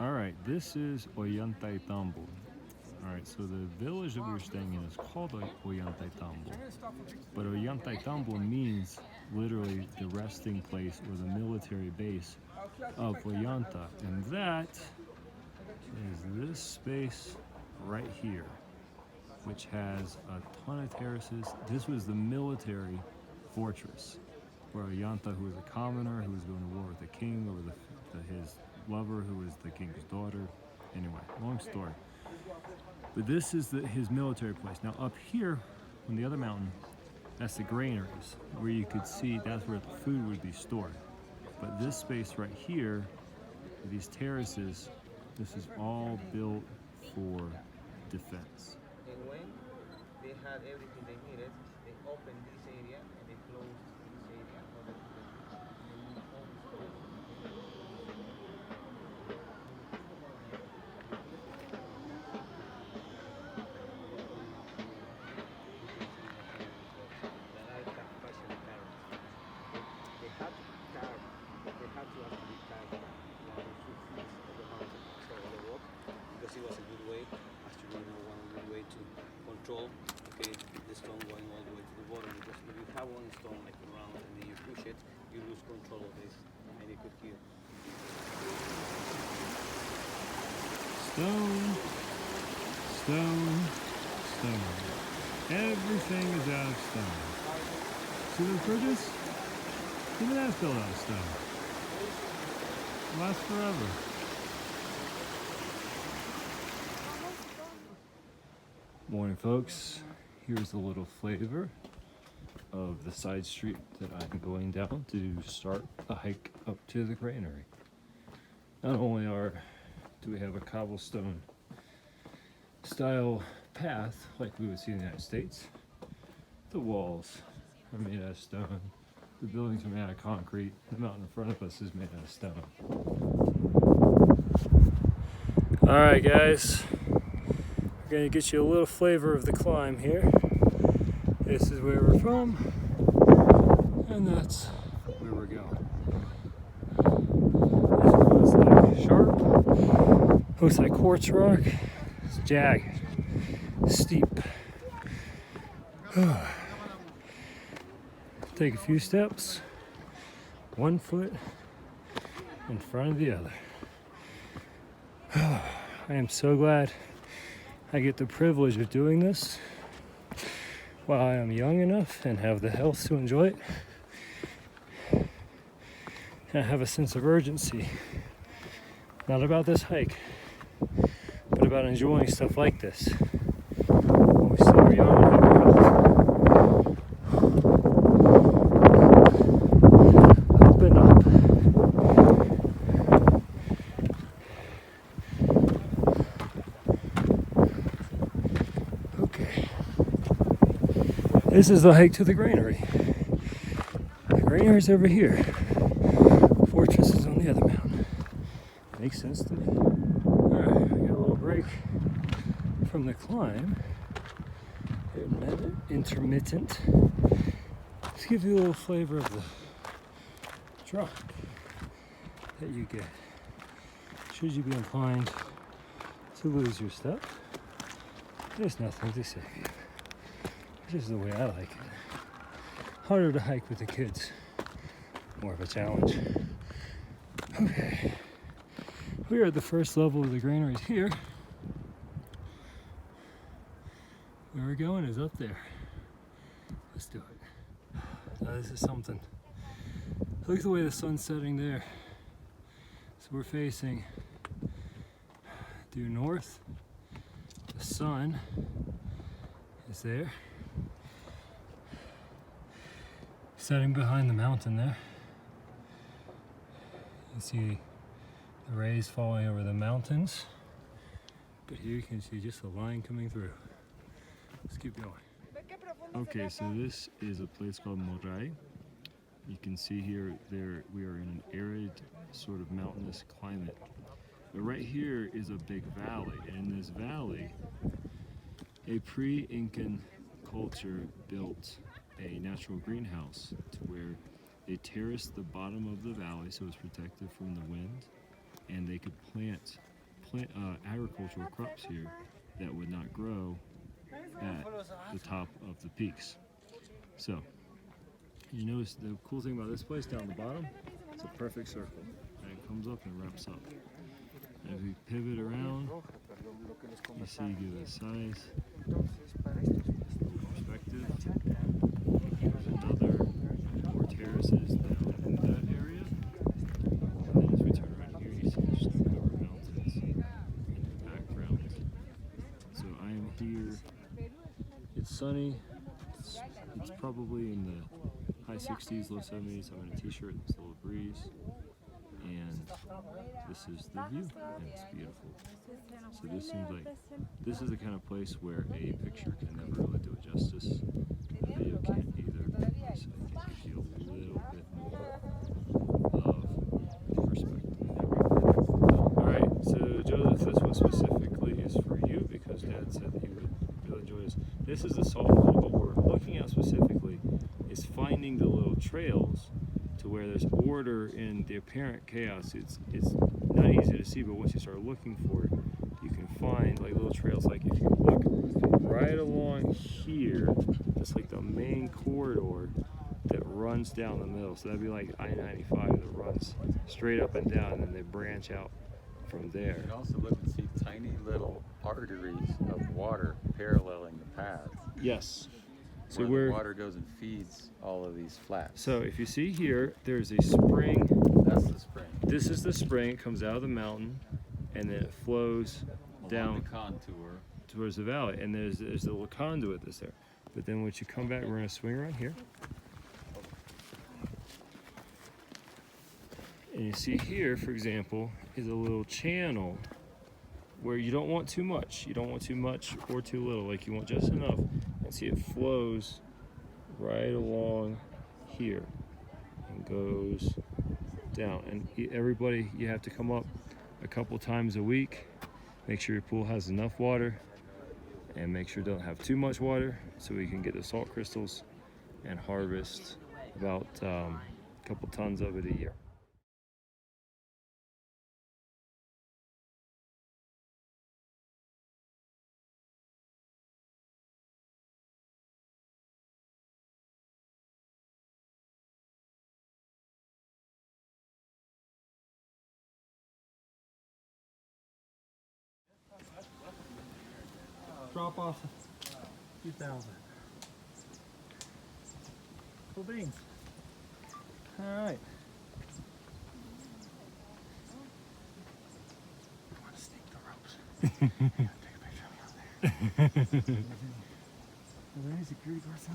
All right, this is Ollantaytambo. All right, so the village that we were staying in is called Ollantaytambo. But Ollantaytambo means literally the resting place or the military base of Ollanta. And that is this space right here, which has a ton of terraces. This was the military fortress where Ollanta, who was a commoner, who was going to war with the king over his lover, who was the king's daughter. Anyway, long story. But this is his military place. Now up here on the other mountain, that's the granaries, where you could see that's where the food would be stored. But this space right here, these terraces, this is all built for defense. And when they had everything they needed, they opened this area and they closed this area in order to remove all the storage. Because it was a good way, actually, one good way to control, okay, the stone going all the way to the bottom. Because if you have one stone like around and then you push it, you lose control of this, and it could kill. Stone, stone, stone. Everything is out of stone. See those bridges? Even that's built out of stone. Lasts forever. Morning, folks. Here's a little flavor of the side street that I'm going down to start the hike up to the granary. Not only do we have a cobblestone style path like we would see in the United States, the walls are made out of stone, the buildings are made out of concrete, the mountain in front of us is made out of stone. All right, guys. Going to get you a little flavor of the climb here. This is where we're from, and that's where we're going. This looks like sharp, looks like quartz rock. It's jagged, steep. Take a few steps, 1 foot in front of the other. I am so glad I get the privilege of doing this while I am young enough and have the health to enjoy it. And I have a sense of urgency, not about this hike, but about enjoying stuff like this when we still are young and have our health. Open up. This is the hike to the granary. The granary's over here. Fortress is on the other mountain. Makes sense to me. Alright, we got a little break from the climb. Intermittent. Let's give you a little flavor of the drop that you get should you be inclined to lose your step. There's nothing to save you. This is the way I like it. Harder to hike with the kids. More of a challenge. Okay. We are at the first level of the granaries here. Where we're going is up there. Let's do it. Now this is something. Look at the way the sun's setting there. So we're facing due north. The sun is there. Setting behind the mountain there. You see the rays falling over the mountains. But here you can see just a line coming through. Let's keep going. Okay, so this is a place called Moray. You can see here, we are in an arid sort of mountainous climate. But right here is a big valley, and in this valley, a pre-Incan culture built a natural greenhouse to where they terraced the bottom of the valley so it's protected from the wind, and they could plant agricultural crops here that would not grow at the top of the peaks. So you notice the cool thing about this place down the bottom, it's a perfect circle, and it comes up and wraps up. And if we pivot around, you see you get a size, perspective. There's another more terraces down in that area. And then as we turn around here, you see the snow-covered mountains in the background. So I am here. It's sunny. It's probably in the high 60s, low 70s. I'm in a t-shirt. There's a little breeze. And this is the view, and it's beautiful. So this seems like this is the kind of place where a picture can never really do it justice. A video can't either, because I think it gives you a little bit more of perspective. All right, so Joseph, this one specifically is for you because Dad said that you would really enjoy this. This is the salt pool. What we're looking at specifically is finding the little trails to where there's order in the apparent chaos. It's not easy to see, but once you start looking for it, you can find like little trails. Like if you look right along here, that's like the main corridor that runs down the middle. So that'd be like I-95 that runs straight up and down, and then they branch out from there. You can also look and see tiny little arteries of water paralleling the paths. Yes. So where the water goes and feeds all of these flats. So if you see here, there's a spring. That's the spring. This is the spring. It comes out of the mountain, and then it flows down the contour towards the valley. And there's a little conduit that's there. But then once you come back, we're gonna swing around here. And you see here, for example, is a little channel where you don't want too much. You don't want too much or too little. Like you want just enough. And see, it flows right along here and goes down. And everybody, you have to come up a couple times a week. Make sure your pool has enough water, and make sure it doesn't have too much water, so we can get the salt crystals and harvest about a couple tons of it a year. Drop off 2,000. Cool beans. All right. I want to snake the ropes. Take a picture of me out there. Are there any security guards out?